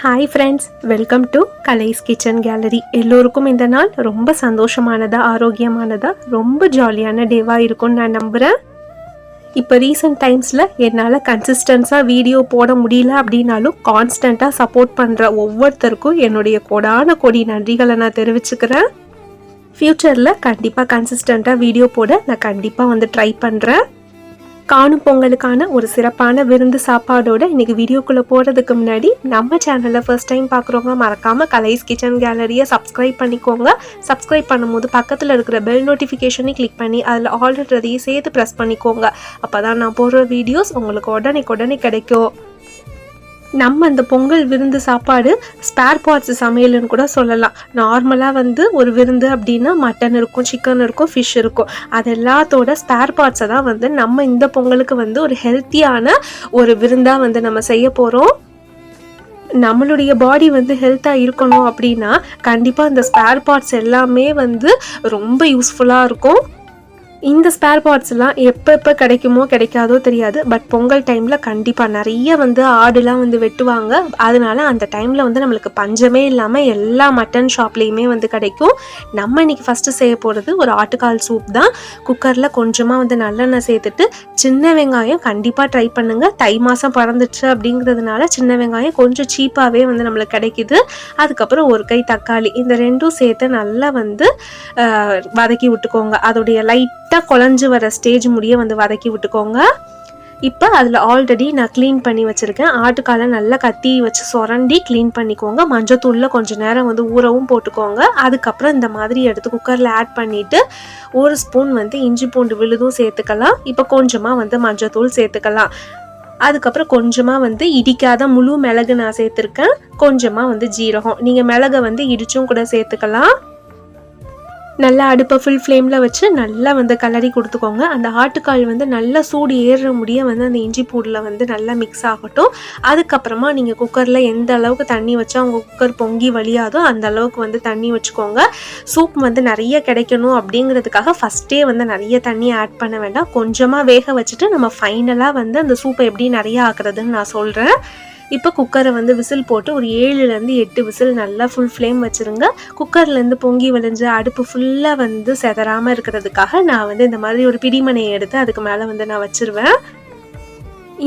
Hi friends, welcome to Kalai's kitchen gallery. எல்லோருக்கும் இந்த நாள் ரொம்ப சந்தோஷமானதா, ஆரோக்கியமானதா, ரொம்ப ஜாலியான டேவாக இருக்கும்னு நான் நம்புகிறேன். இப்போ ரீசெண்ட் டைம்ஸில் என்னால் கன்சிஸ்டன்ஸாக வீடியோ போட முடியல அப்படின்னாலும் கான்ஸ்டண்ட்டாக சப்போர்ட் பண்ணுற ஒவ்வொருத்தருக்கும் என்னுடைய கோடி நன்றிகளை நான் தெரிவிச்சுக்கிறேன். ஃப்யூச்சரில் கண்டிப்பாக கன்சிஸ்டண்ட்டாக வீடியோ போட நான் கண்டிப்பாக ட்ரை பண்ணுறேன். காணும் பொங்கலுக்கான ஒரு சிறப்பான விருந்து சாப்பாடோட இன்றைக்கி வீடியோக்குள்ளே போகிறதுக்கு முன்னாடி நம்ம சேனலில் ஃபர்ஸ்ட் டைம் பார்க்குறவங்க மறக்காமல் கலைஸ் கிச்சன் கேலரியை சப்ஸ்கிரைப் பண்ணிக்கோங்க. சப்ஸ்கிரைப் பண்ணும்போது பக்கத்தில் இருக்கிற பெல் நோட்டிஃபிகேஷனை கிளிக் பண்ணி அதில் ஆல்ரெடியும் சேர்த்து ப்ரெஸ் பண்ணிக்கோங்க. அப்போ தான் நான் போடுற வீடியோஸ் உங்களுக்கு உடனே கிடைக்கும். நம்ம அந்த பொங்கல் விருந்து சாப்பாடு ஸ்பேர் பார்ட்ஸ் சமையல்னு கூட சொல்லலாம். நார்மலாக ஒரு விருந்து அப்படின்னா மட்டன் இருக்கும், சிக்கன் இருக்கும், ஃபிஷ் இருக்கும். அது எல்லாத்தோட ஸ்பேர் பார்ட்ஸை தான் நம்ம இந்த பொங்கலுக்கு ஒரு ஹெல்த்தியான ஒரு விருந்தாக நம்ம செய்ய போகிறோம். நம்மளுடைய பாடி ஹெல்த்தாக இருக்கணும் அப்படின்னா கண்டிப்பாக இந்த ஸ்பேர் பார்ட்ஸ் எல்லாமே ரொம்ப யூஸ்ஃபுல்லாக இருக்கும். இந்த ஸ்பேர் பார்ட்ஸ்லாம் எப்போ கிடைக்குமோ கிடைக்காதோ தெரியாது. பட் பொங்கல் டைமில் கண்டிப்பாக நிறைய ஆடுலாம் வெட்டுவாங்க. அதனால அந்த டைமில் நம்மளுக்கு பஞ்சமே இல்லாமல் எல்லா மட்டன் ஷாப்லேயுமே கிடைக்கும். நம்ம இன்றைக்கி ஃபஸ்ட்டு செய்ய போகிறது ஒரு ஆட்டுக்கால் சூப் தான். குக்கரில் கொஞ்சமாக நல்லெண்ணெய் சேர்த்துட்டு சின்ன வெங்காயம் கண்டிப்பாக ட்ரை பண்ணுங்கள். தை மாதம் பறந்துச்சு அப்படிங்கிறதுனால சின்ன வெங்காயம் கொஞ்சம் சீப்பாகவே நம்மளுக்கு கிடைக்கிது. அதுக்கப்புறம் ஒரு கை தக்காளி, இந்த ரெண்டும் சேர்த்து நல்லா வதக்கி விட்டுக்கோங்க. அதோடைய லைட்டாக குழஞ்சு வர ஸ்டேஜ் முடிய வதக்கி விட்டுக்கோங்க. இப்போ அதில் ஆல்ரெடி நான் க்ளீன் பண்ணி வச்சுருக்கேன் ஆட்டுக்காலை நல்லா கத்தி வச்சு சுரண்டி க்ளீன் பண்ணிக்கோங்க. மஞ்சத்தூளில் கொஞ்சம் நேரம் ஊறவும் போட்டுக்கோங்க. அதுக்கப்புறம் இந்த மாதிரி எடுத்து குக்கரில் ஆட் பண்ணிவிட்டு ஒரு ஸ்பூன் இஞ்சி பூண்டு விழுதும் சேர்த்துக்கலாம். இப்போ கொஞ்சமாக மஞ்சத்தூள் சேர்த்துக்கலாம். அதுக்கப்புறம் கொஞ்சமாக இடிக்காத முழு மிளகு நான் சேர்த்துருக்கேன். கொஞ்சமாக ஜீரகம், நீங்கள் மிளகை இடிச்சும் கூட சேர்த்துக்கலாம். நல்லா அடுப்பை ஃபுல் ஃப்ளேமில் வச்சு நல்லா கலரி கொடுத்துக்கோங்க. அந்த ஆட்டுக்கால் நல்லா சூடு ஏறுற முடிய அந்த இஞ்சி பூடில் நல்லா மிக்ஸ் ஆகட்டும். அதுக்கப்புறமா நீங்கள் குக்கரில் எந்த அளவுக்கு தண்ணி வச்சா உங்கள் குக்கர் பொங்கி வழியாதோ அந்த அளவுக்கு தண்ணி வச்சுக்கோங்க. சூப் நிறைய கிடைக்கணும் அப்படிங்கிறதுக்காக ஃபஸ்ட்டே நிறைய தண்ணி ஆட் பண்ண வேண்டாம். கொஞ்சமாக வேக வச்சுட்டு நம்ம ஃபைனலாக அந்த சூப்பை எப்படி நிறைய ஆக்குறதுன்னு நான் சொல்கிறேன். இப்போ குக்கரை விசில் போட்டு ஒரு 7லேருந்து 8 விசில் நல்லா ஃபுல் ஃப்ளேம் வச்சுருங்க. குக்கர்லேருந்து பொங்கி விளைஞ்ச அடுப்பு ஃபுல்லாக செதறாமல் இருக்கிறதுக்காக நான் இந்த மாதிரி ஒரு பிடிமனையை எடுத்து அதுக்கு மேலே நான் வச்சுருவேன்.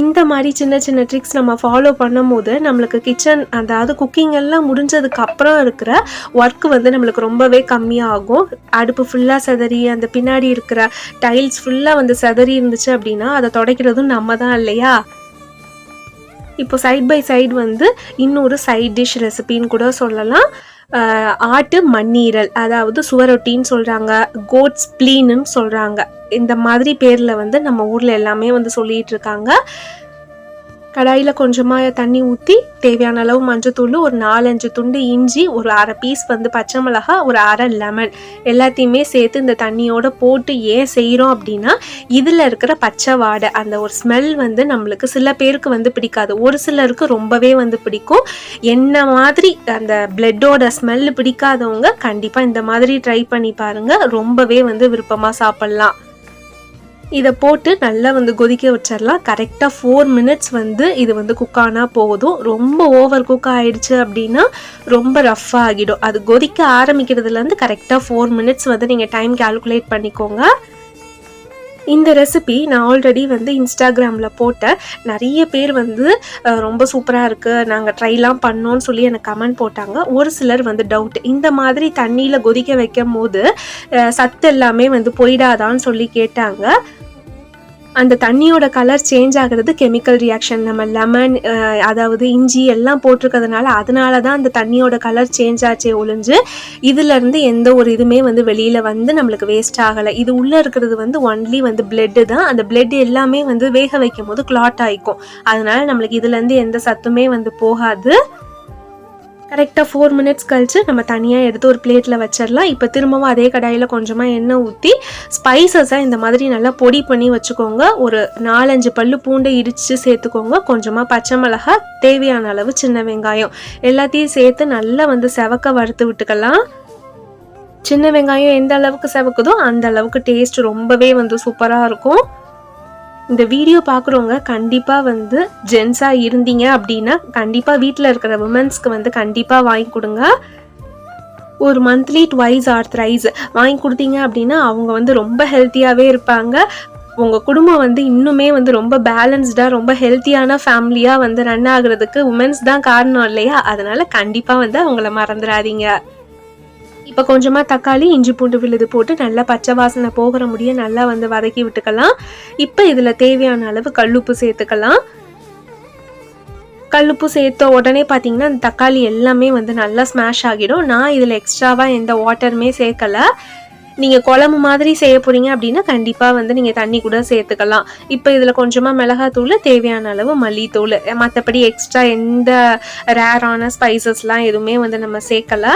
இந்த மாதிரி சின்ன சின்ன ட்ரிக்ஸ் நம்ம ஃபாலோ பண்ணும் போது நம்மளுக்கு கிச்சன், அதாவது குக்கிங் எல்லாம் முடிஞ்சதுக்கு அப்புறம் இருக்கிற ஒர்க்கு நம்மளுக்கு ரொம்பவே கம்மியாகும். அடுப்பு ஃபுல்லாக செதறி அந்த பின்னாடி இருக்கிற டைல்ஸ் ஃபுல்லாக செதறி இருந்துச்சு அப்படின்னா அதை துடைக்கிறதும் நம்ம தான் இல்லையா. இப்போ சைட் பை சைடு இன்னொரு சைட் டிஷ் ரெசிபின்னு கூட சொல்லலாம். ஆட்டு மண்ணீரல், அதாவது சுவரொட்டின்னு சொல்கிறாங்க, கோட் ஸ்ப்ளீன்னு சொல்கிறாங்க. இந்த மாதிரி பேரில் நம்ம ஊரில் எல்லாமே சொல்லிகிட்டு இருக்காங்க. கடாயில் கொஞ்சமாக தண்ணி ஊற்றி தேவையான அளவு மஞ்சத்தூள், ஒரு 4-5 துண்டு இஞ்சி, ஒரு அரை பீஸ் பச்சை மிளகா, ஒரு அரை லெமன் எல்லாத்தையுமே சேர்த்து இந்த தண்ணியோடு போட்டு ஏன் செய்கிறோம் அப்படின்னா இதில் இருக்கிற பச்சை வாடை, அந்த ஒரு ஸ்மெல் நம்மளுக்கு சில பேருக்கு பிடிக்காது, ஒரு சிலருக்கு ரொம்பவே பிடிக்கும். என்ன மாதிரி அந்த பிளட்டோட ஸ்மெல் பிடிக்காதவங்க கண்டிப்பாக இந்த மாதிரி ட்ரை பண்ணி பாருங்கள். ரொம்பவே விருப்பமாக சாப்பிட்லாம். இதை போட்டு நல்லா கொதிக்க வச்சிடலாம். கரெக்டாக 4 மினிட்ஸ் இது குக் ஆனால் போதும். ரொம்ப ஓவர் குக் ஆகிடுச்சு அப்படின்னா ரொம்ப ரஃப்பாக ஆகிடும். அது கொதிக்க ஆரம்பிக்கிறதுலேருந்து கரெக்டாக 4 மினிட்ஸ் நீங்கள் டைம் கால்குலேட் பண்ணிக்கோங்க. இந்த ரெசிபி நான் ஆல்ரெடி இன்ஸ்டாகிராமில் போட்டேன். நிறைய பேர் ரொம்ப சூப்பராக இருக்குது, நாங்கள் ட்ரைலாம் பண்ணோன்னு சொல்லி எனக்கு கமெண்ட் போட்டாங்க. ஒரு சிலர் டவுட், இந்த மாதிரி தண்ணியில் கொதிக்க வைக்கும் போது சத்து எல்லாமே போயிடாதான்னு சொல்லி கேட்டாங்க. அந்த தண்ணியோட கலர் சேஞ்ச் ஆகிறது கெமிக்கல் ரியாக்ஷன். நம்ம லெமன், அதாவது இஞ்சி எல்லாம் போட்டிருக்கிறதுனால அதனால தான் அந்த தண்ணியோட கலர் சேஞ்ச் ஆச்சே ஒழிஞ்சு இதுலேருந்து எந்த ஒரு இதுவுமே வெளியில் நம்மளுக்கு வேஸ்ட் ஆகலை. இது உள்ளே இருக்கிறது ஒன்லி பிளட்டு தான். அந்த பிளட் எல்லாமே வேக வைக்கும் போது கிளாட் ஆகிக்கும். அதனால நம்மளுக்கு இதுலேருந்து எந்த சத்துமே போகாது. கரெக்டாக 4 மினிட்ஸ் கழித்து நம்ம தனியாக எடுத்து ஒரு பிளேட்டில் வச்சிடலாம். இப்போ திரும்பவும் அதே கடாயில் கொஞ்சமாக எண்ணெய் ஊற்றி ஸ்பைசஸாக இந்த மாதிரி நல்லா பொடி பண்ணி வச்சுக்கோங்க. ஒரு 4-5 பல்லு பூண்டை இடித்து சேர்த்துக்கோங்க. கொஞ்சமாக பச்சை மிளகா, தேவையான அளவு சின்ன வெங்காயம் எல்லாத்தையும் சேர்த்து நல்லா செவக்க வறுத்து விட்டுக்கலாம். சின்ன வெங்காயம் எந்த அளவுக்கு செவக்குதோ அந்த அளவுக்கு டேஸ்ட் ரொம்பவே சூப்பராக இருக்கும். இந்த வீடியோ பார்க்குறவங்க கண்டிப்பாக வந்து ஜென்ஸாக இருந்தீங்க அப்படின்னா கண்டிப்பாக வீட்டில் இருக்கிற விமன்ஸ்க்கு வந்து கண்டிப்பாக வாங்கி கொடுங்க. ஒரு மந்த்லி ட்வைஸ் ஆர் த்ரைஸ் வாங்கி கொடுத்தீங்க அப்படின்னா அவங்க வந்து ரொம்ப ஹெல்த்தியாகவே இருப்பாங்க. உங்கள் குடும்பம் வந்து இன்னுமே வந்து ரொம்ப பேலன்ஸ்டாக ரொம்ப ஹெல்த்தியான ஃபேமிலியாக வந்து ரன் ஆகுறதுக்கு உமன்ஸ் தான் காரணம் இல்லையா? அதனால் கண்டிப்பாக வந்து அவங்கள மறந்துடாதீங்க. இப்போ கொஞ்சமாக தக்காளி இஞ்சி பூண்டு விழுது போட்டு நல்லா பச்சை வாசனை போகிற முடிய நல்லா வந்து வதக்கி விட்டுக்கலாம். இப்போ இதில் தேவையான அளவு கல்லுப்பு சேர்த்துக்கலாம். கல்லுப்பு சேர்த்த உடனே பார்த்தீங்கன்னா அந்த தக்காளி எல்லாமே வந்து நல்லா ஸ்மாஷ் ஆகிடும். நான் இதில் எக்ஸ்ட்ராவாக எந்த வாட்டருமே சேர்க்கலை. நீங்கள் குழம்பு மாதிரி செய்ய போகிறீங்க அப்படின்னா கண்டிப்பாக வந்து நீங்கள் தண்ணி கூட சேர்த்துக்கலாம். இப்போ இதில் கொஞ்சமாக மிளகாத்தூள், தேவையான அளவு மல்லித்தூள், மற்றபடி எக்ஸ்ட்ரா எந்த ரேரான ஸ்பைசஸ்லாம் எதுவுமே வந்து நம்ம சேர்க்கலை.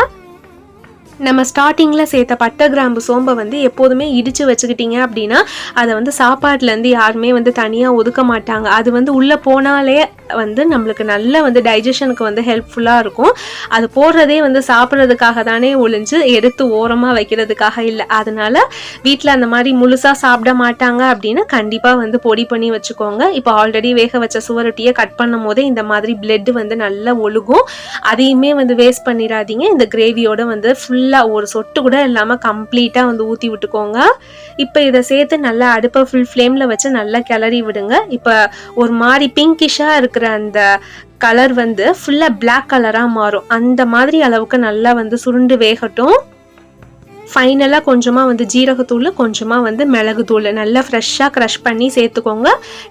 நம்ம ஸ்டார்டிங்கில் சேர்த்த பட்டை கிராம்பு சோம்பை வந்து எப்போதுமே இடித்து வச்சுக்கிட்டீங்க அப்படின்னா அதை வந்து சாப்பாட்டிலேருந்து யாருமே வந்து தனியாக ஒதுக்க மாட்டாங்க. அது வந்து உள்ளே போனாலே வந்து நம்மளுக்கு நல்ல வந்து டைஜஷனுக்கு வந்து ஹெல்ப்ஃபுல்லாக இருக்கும். அது போடுறதே வந்து சாப்பிட்றதுக்காக தானே ஒழிஞ்சு எடுத்து ஓரமாக வைக்கிறதுக்காக இல்லை. அதனால் வீட்டில் அந்த மாதிரி முழுசாக சாப்பிட மாட்டாங்க அப்படின்னா கண்டிப்பாக வந்து பொடி பண்ணி வச்சுக்கோங்க. இப்போ ஆல்ரெடி வேக வச்ச சுவரொட்டியை கட் பண்ணும் போதே இந்த மாதிரி பிளட் வந்து நல்லா ஒழுகும். அதையுமே வந்து வேஸ்ட் பண்ணிடாதீங்க. இந்த கிரேவியோட வந்து ஃபுல்லாக ஒரு சொட்டு கூட இல்லாமல் கம்ப்ளீட்டாக வந்து ஊற்றி விட்டுக்கோங்க. இப்போ இதை சேர்த்து நல்லா அடுப்பை ஃபுல் ஃப்ளேமில் வச்சு நல்லா கிளறி விடுங்க. இப்போ ஒரு மாதிரி பிங்கிஷாக இருக்கிற அந்த கலர் வந்து ஃபுல்லாக பிளாக் கலராக மாறும். அந்த மாதிரி அளவுக்கு நல்லா வந்து சுருண்டு வேகட்டும். ஃபைனலாக கொஞ்சமாக வந்து ஜீரகத்தூள், கொஞ்சமாக வந்து மிளகுத்தூள் நல்லா ஃப்ரெஷ்ஷாக க்ரஷ் பண்ணி சேர்த்துக்கோங்க.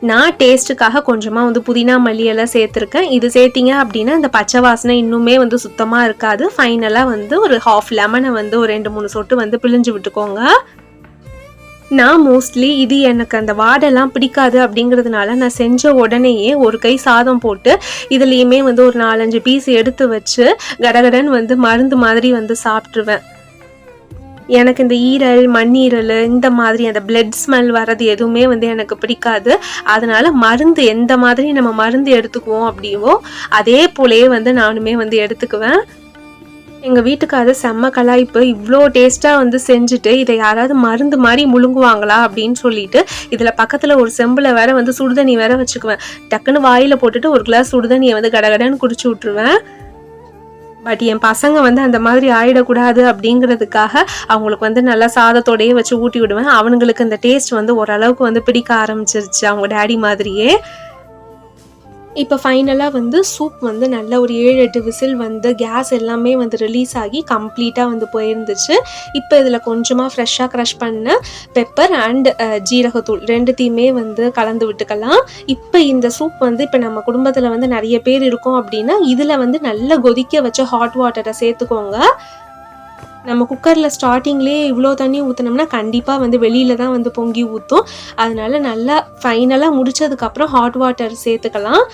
நான் டேஸ்ட்டுக்காக கொஞ்சமாக வந்து புதினா மல்லியெல்லாம் சேர்த்துருக்கேன். இது சேர்த்திங்க அப்படின்னா இந்த பச்சை வாசனை இன்னுமே வந்து சுத்தமாக இருக்காது. ஃபைனலாக வந்து ஒரு ஹாஃப் லெமனை வந்து ஒரு 2-3 சொட்டு வந்து பிழிஞ்சு விட்டுக்கோங்க. நான் மோஸ்ட்லி இது எனக்கு அந்த வாடெல்லாம் பிடிக்காது அப்படிங்கிறதுனால நான் செஞ்ச உடனேயே ஒரு கை சாதம் போட்டு இதுலேயுமே வந்து ஒரு 4-5 பீஸ் எடுத்து வச்சு கடகடன் வந்து மருந்து மாதிரி வந்து சாப்பிட்ருவேன். எனக்கு இந்த ஈரல், மண்ணீரல், இந்த மாதிரி அந்த பிளட் ஸ்மெல் வர்றது எதுவுமே வந்து எனக்கு பிடிக்காது. அதனால மருந்து எந்த மாதிரி நம்ம மருந்து எடுத்துக்குவோம் அப்படிவோ அதே போலயே வந்து நானுமே வந்து எடுத்துக்குவேன். எங்கள் வீட்டுக்கார செம்ம கலாய்ப்பு, இவ்வளோ டேஸ்ட்டாக வந்து செஞ்சுட்டு இதை யாராவது மருந்து மாதிரி முழுங்குவாங்களா அப்படின்னு சொல்லிட்டு இதில் பக்கத்தில் ஒரு செம்பில் வேற வந்து சுடுதண்ணி வேற வச்சுக்குவேன். டக்குன்னு வாயில் போட்டுட்டு ஒரு கிளாஸ் சுடுதண்ணியை வந்து கடகடன்னு குடிச்சு விட்ருவேன். பட் என் பசங்க வந்து அந்த மாதிரி ஆயிடக்கூடாது அப்படிங்கிறதுக்காக அவங்களுக்கு வந்து நல்லா சாதத்தோடையே வச்சு ஊட்டி விடுவேன். அவனுங்களுக்கு அந்த டேஸ்ட் வந்து ஓரளவுக்கு வந்து பிடிக்க ஆரம்பிச்சிருச்சு அவங்க டேடி மாதிரியே. இப்போ ஃபைனலாக வந்து சூப் வந்து நல்ல ஒரு 7-8 விசில் வந்து கேஸ் எல்லாமே வந்து ரிலீஸ் ஆகி கம்ப்ளீட்டாக வந்து போயிருந்துச்சு. இப்போ இதில் கொஞ்சமாக ஃப்ரெஷ்ஷாக க்ரஷ் பண்ண பெப்பர் அண்ட் ஜீரகத்தூள் ரெண்டுத்தையுமே வந்து கலந்து விட்டுக்கலாம். இப்போ இந்த சூப் வந்து இப்போ நம்ம குடும்பத்தில் வந்து நிறைய பேர் இருக்கோம் அப்படின்னா இதில் வந்து நல்லா கொதிக்க வச்ச ஹாட் வாட்டரை சேர்த்துக்கோங்க. நம்ம குக்கரில் ஸ்டார்டிங்லேயே இவ்வளோ தண்ணி ஊற்றினோம்னா கண்டிப்பாக வந்து வெளியில் தான் வந்து பொங்கி ஊற்றும். அதனால நல்லா ஃபைனலாக முடித்ததுக்கப்புறம் ஹாட் வாட்டர் சேர்த்துக்கலாம்.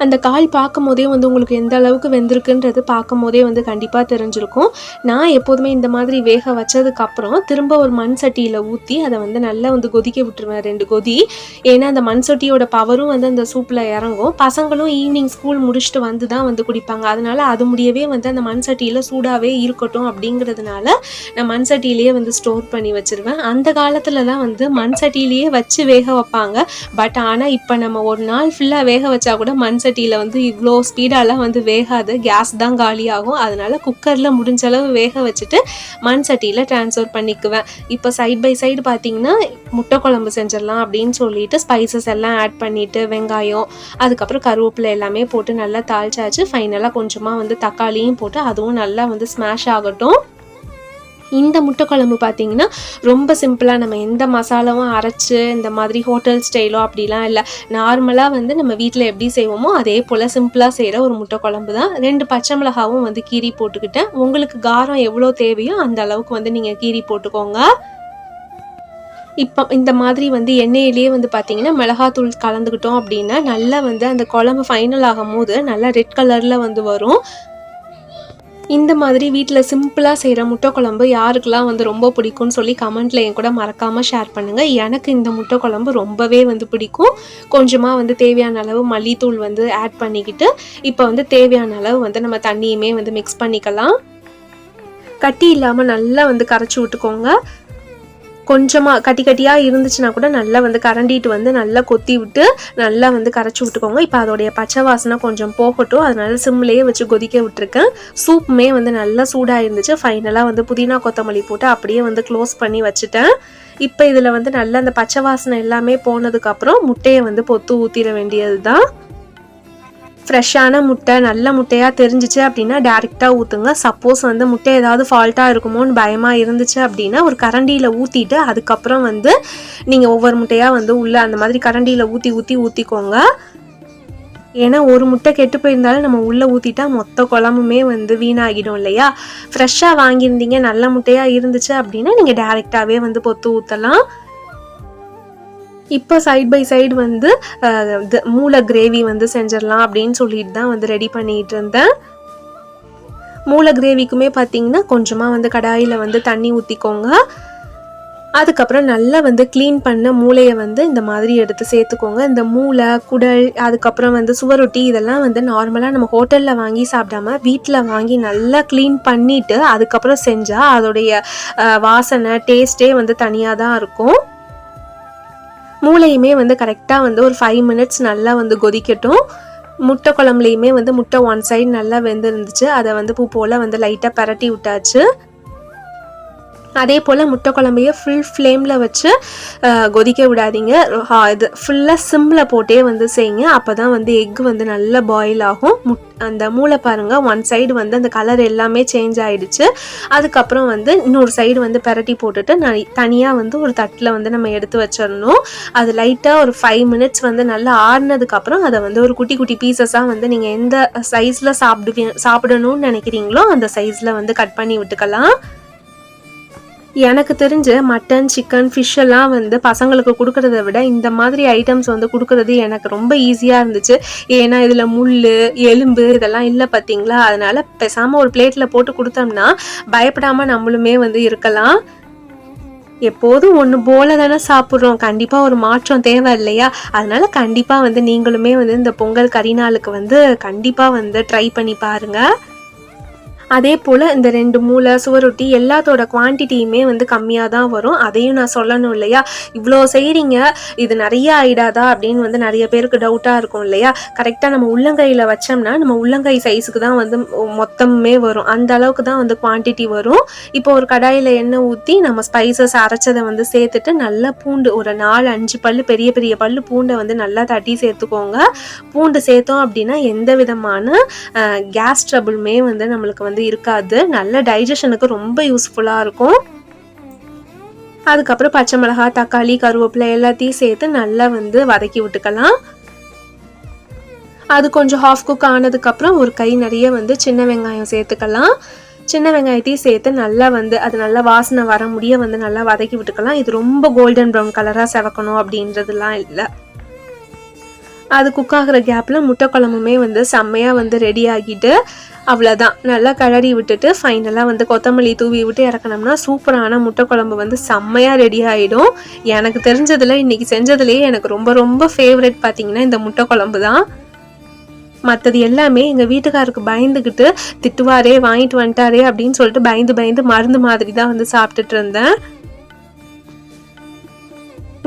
அந்த கால் பார்க்கும் போதே வந்து உங்களுக்கு எந்த அளவுக்கு வெந்திருக்குன்றது பார்க்கும் போதே வந்து கண்டிப்பாக தெரிஞ்சிருக்கும். நான் எப்போதுமே இந்த மாதிரி வேக வச்சதுக்கப்புறம் திரும்ப ஒரு மண் சட்டியில் ஊற்றி அதை வந்து நல்லா வந்து கொதிக்க விட்டுருவேன் 2 கொதி. ஏன்னா அந்த மண் சட்டியோட பவரும் வந்து அந்த சூப்பில் இறங்கும். பசங்களும் ஈவினிங் ஸ்கூல் முடிச்சுட்டு வந்து தான் வந்து குடிப்பாங்க. அதனால அது முடியவே வந்து அந்த மண் சட்டியில் சூடாகவே இருக்கட்டும் அப்படிங்கிறதுனால நான் மண் சட்டியிலேயே வந்து ஸ்டோர் பண்ணி வச்சுருவேன். அந்த காலத்துலலாம் வந்து மண் சட்டியிலேயே வச்சு வேக வைப்பாங்க. பட் ஆனால் இப்போ நம்ம ஒரு நாள் ஃபுல்லாக வேக வச்சா கூட மண் சட்டியில் வந்து இவ்வளோ ஸ்பீடாலாம் வந்து வேகாது, கேஸ் தான் காலியாகும். அதனால குக்கரில் முடிஞ்ச அளவு வேக வச்சுட்டு மண் சட்டியில் ட்ரான்ஸ்ஃபர் பண்ணிக்குவேன். இப்போ சைட் பை சைடு பார்த்தீங்கன்னா முட்டை குழம்பு செஞ்சிடலாம் அப்படின்னு சொல்லிட்டு ஸ்பைசஸ் எல்லாம் ஆட் பண்ணிவிட்டு வெங்காயம் அதுக்கப்புறம் கருவேப்பிலை எல்லாமே போட்டு நல்லா தாளிச்சாச்சு. ஃபைனலாக கொஞ்சமாக வந்து தக்காளியும் போட்டு அதுவும் நல்லா வந்து ஸ்மாஷ் ஆகட்டும். இந்த முட்டை குழம்பு பார்த்தீங்கன்னா ரொம்ப சிம்பிளாக நம்ம எந்த மசாலாவும் அரைச்சி இந்த மாதிரி ஹோட்டல் ஸ்டைலோ அப்படிலாம் இல்லை. நார்மலாக வந்து நம்ம வீட்டில் எப்படி செய்வோமோ அதே போல் சிம்பிளாக செய்கிற ஒரு முட்டை குழம்பு தான். 2 பச்சை மிளகாவும் வந்து கீரி போட்டுக்கிட்டேன். உங்களுக்கு காரம் எவ்வளோ தேவையோ அந்த அளவுக்கு வந்து நீங்கள் கீரி போட்டுக்கோங்க. இப்போ இந்த மாதிரி வந்து எண்ணெயிலேயே வந்து பார்த்தீங்கன்னா மிளகாத்தூள் கலந்துக்கிட்டோம் அப்படின்னா நல்லா வந்து அந்த குழம்பு ஃபைனல் ஆகும் போது நல்லா ரெட் கலரில் வந்து வரும். இந்த மாதிரி வீட்டில் சிம்பிளாக செய்கிற முட்டை குழம்பு யாருக்கெல்லாம் வந்து ரொம்ப பிடிக்கும்னு சொல்லி கமெண்ட்டில் என் கூட மறக்காமல் ஷேர் பண்ணுங்கள். எனக்கு இந்த முட்டை குழம்பு ரொம்பவே வந்து பிடிக்கும். கொஞ்சமாக வந்து தேவையான அளவு மல்லித்தூள் வந்து ஆட் பண்ணிக்கிட்டு இப்போ வந்து தேவையான அளவு வந்து நம்ம தண்ணியுமே வந்து மிக்ஸ் பண்ணிக்கலாம். கட்டி இல்லாமல் நல்லா வந்து கரைச்சி விட்டுக்கோங்க. கொஞ்சமாக கட்டி கட்டியாக இருந்துச்சுன்னா கூட நல்லா வந்து கரண்டிட்டு வந்து நல்லா கொத்தி விட்டு நல்லா வந்து கரைச்சி விட்டுக்கோங்க. இப்போ அதோடைய பச்சை வாசனை கொஞ்சம் போகட்டும், அதனால சிம்லேயே வச்சு கொதிக்க விட்டுருக்கேன். சூப்புமே வந்து நல்லா சூடாக இருந்துச்சு. ஃபைனலாக வந்து புதினா கொத்தமல்லி போட்டு அப்படியே வந்து க்ளோஸ் பண்ணி வச்சுட்டேன். இப்போ இதில் வந்து நல்லா அந்த பச்சை வாசனை எல்லாமே போனதுக்கப்புறம் முட்டையை வந்து பொத்து ஊற்றிட வேண்டியது தான். ஃப்ரெஷ்ஷான முட்டை நல்ல முட்டையாக தெரிஞ்சிச்சு அப்படின்னா டேரெக்டாக ஊற்றுங்க. சப்போஸ் வந்து முட்டை ஏதாவது ஃபால்ட்டாக இருக்குமோன்னு பயமாக இருந்துச்சு அப்படின்னா ஒரு கரண்டியில் ஊற்றிட்டு அதுக்கப்புறம் வந்து நீங்கள் ஒவ்வொரு முட்டையாக வந்து உள்ளே அந்த மாதிரி கரண்டியில் ஊற்றிக்கோங்க. ஏன்னா ஒரு முட்டை கெட்டு போயிருந்தாலும் நம்ம உள்ளே ஊற்றிட்டா மொத்த குழம்புமே வந்து வீணாகிடும் இல்லையா. ஃப்ரெஷ்ஷாக வாங்கியிருந்தீங்க நல்ல முட்டையாக இருந்துச்சு அப்படின்னா நீங்கள் டேரெக்டாகவே வந்து பொத்து ஊற்றலாம். இப்போ சைட் பை சைடு வந்து மூளை கிரேவி வந்து செஞ்சிடலாம் அப்படின்னு சொல்லிட்டு தான் வந்து ரெடி பண்ணிகிட்டு இருந்தேன். மூளை கிரேவிக்குமே பார்த்திங்கன்னா கொஞ்சமாக வந்து கடாயில் வந்து தண்ணி ஊற்றிக்கோங்க. அதுக்கப்புறம் நல்லா வந்து க்ளீன் பண்ண மூளையை வந்து இந்த மாதிரி எடுத்து சேர்த்துக்கோங்க. இந்த மூளை, குடல், அதுக்கப்புறம் வந்து சுவரொட்டி இதெல்லாம் வந்து நார்மலாக நம்ம ஹோட்டலில் வாங்கி சாப்பிடாம வீட்டில் வாங்கி நல்லா க்ளீன் பண்ணிவிட்டு அதுக்கப்புறம் செஞ்சால் அதோடைய வாசனை டேஸ்ட்டே வந்து தனியாக தான் இருக்கும். மூளையுமே வந்து கரெக்டாக வந்து ஒரு 5 மினிட்ஸ் நல்லா வந்து கொதிக்கட்டும். முட்டை குழம்புலையுமே வந்து முட்டை ஒன் சைடு நல்லா வெந்துருந்துச்சு. அதை வந்து பூ போல் வந்து லைட்டாக பரட்டி விட்டாச்சு. அதே போல் முட்டை குழம்பையே ஃபுல் ஃப்ளேமில் வச்சு கொதிக்க விடாதீங்க. இது ஃபுல்லாக சிம்மில் போட்டே வந்து செய்யுங்க. அப்போ தான் வந்து எக் வந்து நல்லா பாயில் ஆகும். அந்த மூளை பாருங்கள், ஒன் சைடு வந்து அந்த கலர் எல்லாமே சேஞ்ச் ஆகிடுச்சு. அதுக்கப்புறம் வந்து இன்னொரு சைடு வந்து பரட்டி போட்டுட்டு தனியாக வந்து ஒரு தட்டில் வந்து நம்ம எடுத்து வச்சிடணும். அது லைட்டாக ஒரு 5 மினிட்ஸ் வந்து நல்லா ஆறுனதுக்கப்புறம் அதை வந்து ஒரு குட்டி குட்டி பீசஸாக வந்து நீங்கள் எந்த சைஸில் சாப்பிடணும்னு நினைக்கிறீங்களோ அந்த சைஸில் வந்து கட் பண்ணி விட்டுக்கலாம். எனக்கு தெரிஞ்ச மட்டன், சிக்கன், ஃபிஷ் எல்லாம் வந்து பசங்களுக்கு கொடுக்கறத விட இந்த மாதிரி ஐட்டம்ஸ் வந்து கொடுக்கறது எனக்கு ரொம்ப ஈஸியாக இருந்துச்சு. ஏன்னா இதில் முள், எலும்பு இதெல்லாம் இல்லை பார்த்தீங்களா. அதனால் பேசாமல் ஒரு பிளேட்டில் போட்டு கொடுத்தோம்னா பயப்படாமல் நம்மளுமே வந்து இருக்கலாம். எப்போதும் ஒன்று போல தானே சாப்பிட்றோம், கண்டிப்பாக ஒரு மாற்றம் தேவை இல்லையா. அதனால் கண்டிப்பாக வந்து நீங்களுமே வந்து இந்த பொங்கல் கரிநாளுக்கு வந்து கண்டிப்பாக வந்து ட்ரை பண்ணி பாருங்கள். அதே போல் இந்த 2 மூளை, சுவரொட்டி எல்லாத்தோட குவான்டிட்டியுமே வந்து கம்மியாக தான் வரும். அதையும் நான் சொல்லணும் இல்லையா. இவ்வளோ செய்கிறீங்க, இது நிறைய ஆகிடாதா அப்படின்னு வந்து நிறைய பேருக்கு டவுட்டாக இருக்கும் இல்லையா. கரெக்டாக நம்ம உள்ளங்கையில் வச்சோம்னா நம்ம உள்ளங்கை சைஸுக்கு தான் வந்து மொத்தமே வரும். அந்த அளவுக்கு தான் வந்து குவான்டிட்டி வரும். இப்போ ஒரு கடாயில் எண்ணெய் ஊற்றி நம்ம ஸ்பைசஸ் அரைச்சதை வந்து சேர்த்துட்டு நல்லா பூண்டு ஒரு 4-5 பல் பெரிய பெரிய பல் பூண்டை வந்து நல்லா தட்டி சேர்த்துக்கோங்க. பூண்டு சேர்த்தோம் அப்படின்னா எந்த விதமான கேஸ் ட்ரபிளுமே வந்து நம்மளுக்கு வந்து இருக்காது. நல்ல டைஜஷனுக்கு ரொம்ப யூஸ்ஃபுல்லாக இருக்கும். அதுக்கப்புறம் பச்சை மிளகாய், தக்காளி, கருவேப்பிலை எல்லாத்தையும் சேர்த்து நல்லா வந்து வதக்கி விட்டுக்கலாம். அது கொஞ்சம் ஹாஃப் குக் ஆனதுக்கப்புறம் ஒரு கை நிறைய வந்து சின்ன வெங்காயம் சேர்த்துக்கலாம். சின்ன வெங்காயத்தையும் சேர்த்து நல்லா வந்து அது நல்லா வாசனை வர முடிய வந்து நல்லா வதக்கி விட்டுக்கலாம். இது ரொம்ப கோல்டன் ப்ரௌன் கலராக செவக்கணும் அப்படின்றதுலாம் இல்லை. அது குக் ஆகிற கேப்பில் முட்டை குழம்புமே வந்து செம்மையாக வந்து ரெடி ஆகிட்டு அவ்வளோதான். நல்லா கிளறி விட்டுட்டு ஃபைனலாக வந்து கொத்தமல்லி தூவி விட்டு இறக்கணும்னா சூப்பரான முட்டை குழம்பு வந்து செம்மையாக ரெடி ஆகிடும். எனக்கு தெரிஞ்சதில் இன்றைக்கி செஞ்சதுலேயே எனக்கு ரொம்ப ரொம்ப ஃபேவரட் பார்த்திங்கன்னா இந்த முட்டை குழம்பு தான். மற்றது எல்லாமே எங்கள் வீட்டுக்காருக்கு பயந்துக்கிட்டு திட்டுவாரே, வாங்கிட்டு வந்துட்டாரே அப்படின்னு சொல்லிட்டு பயந்து மருந்து மாதிரி தான் வந்து சாப்பிட்டுட்டு இருந்தேன்.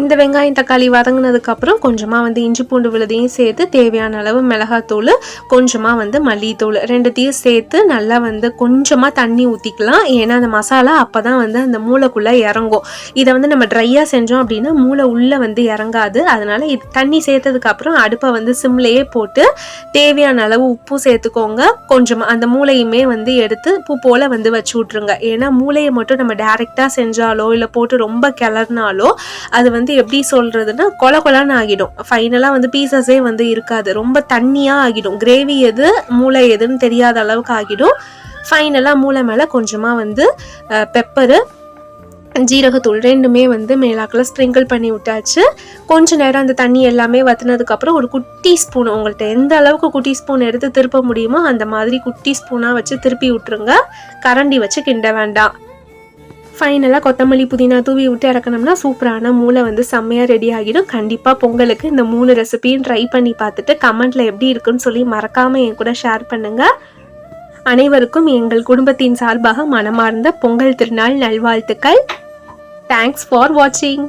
இந்த வெங்காயம் தக்காளி வதங்கினதுக்கப்புறம் கொஞ்சமாக வந்து இஞ்சி பூண்டு விழுதையும் சேர்த்து தேவையான அளவு மிளகாத்தூள், கொஞ்சமாக வந்து மல்லித்தூள் ரெண்டுத்தையும் சேர்த்து நல்லா வந்து கொஞ்சமாக தண்ணி ஊற்றிக்கலாம். ஏன்னா அந்த மசாலா அப்போ தான் வந்து அந்த மூளைக்குள்ளே இறங்கும். இதை வந்து நம்ம ட்ரையாக செஞ்சோம் அப்படின்னா மூளை உள்ளே வந்து இறங்காது. அதனால் இது தண்ணி சேர்த்ததுக்கப்புறம் அடுப்பை வந்து சிம்லேயே போட்டு தேவையான அளவு உப்பு சேர்த்துக்கோங்க. கொஞ்சமாக அந்த மூளையுமே வந்து எடுத்து பூ போல் வந்து வச்சு விட்ருங்க. ஏன்னா மூளையை மட்டும் நம்ம டேரெக்டாக செஞ்சாலோ இல்லை போட்டு ரொம்ப கிளறினாலோ அது வந்து எப்படி சொல்றதுன்னா கொலன்னு ஆகிடும். ஃபைனலாக வந்து பீசஸே வந்து இருக்காது, ரொம்ப தண்ணியாக ஆகிடும். கிரேவி எது மூளை எதுன்னு தெரியாத அளவுக்கு ஆகிடும். ஃபைனலாக மூளை மேலே கொஞ்சமாக வந்து பெப்பரு, ஜீரகத்தூள் ரெண்டுமே வந்து மேலாக்கில் ஸ்ப்ரிங்கிள் பண்ணி விட்டாச்சு. கொஞ்ச நேரம் அந்த தண்ணி எல்லாமே வற்றினதுக்கப்புறம் ஒரு குட்டி ஸ்பூன், உங்கள்கிட்ட எந்த அளவுக்கு குட்டி ஸ்பூன் எடுத்து திருப்ப முடியுமோ அந்த மாதிரி குட்டி ஸ்பூனாக வச்சு திருப்பி விட்டுருங்க. கரண்டி வச்சு கிண்ட வேண்டாம். ஃபைனலாக கொத்தமல்லி புதினா தூவி விட்டு இறக்கணும்னா சூப்பரான மூளை வந்து செம்மையாக ரெடி ஆகிடும். கண்டிப்பாக பொங்கலுக்கு இந்த 3 ரெசிபியும் ட்ரை பண்ணி பார்த்துட்டு கமெண்ட்டில் எப்படி இருக்குன்னு சொல்லி மறக்காமல் என் கூட ஷேர் பண்ணுங்கள். அனைவருக்கும் எங்கள் குடும்பத்தின் சார்பாக மனமார்ந்த பொங்கல் திருநாள் நல்வாழ்த்துக்கள். தேங்க்ஸ் ஃபார் வாட்சிங்.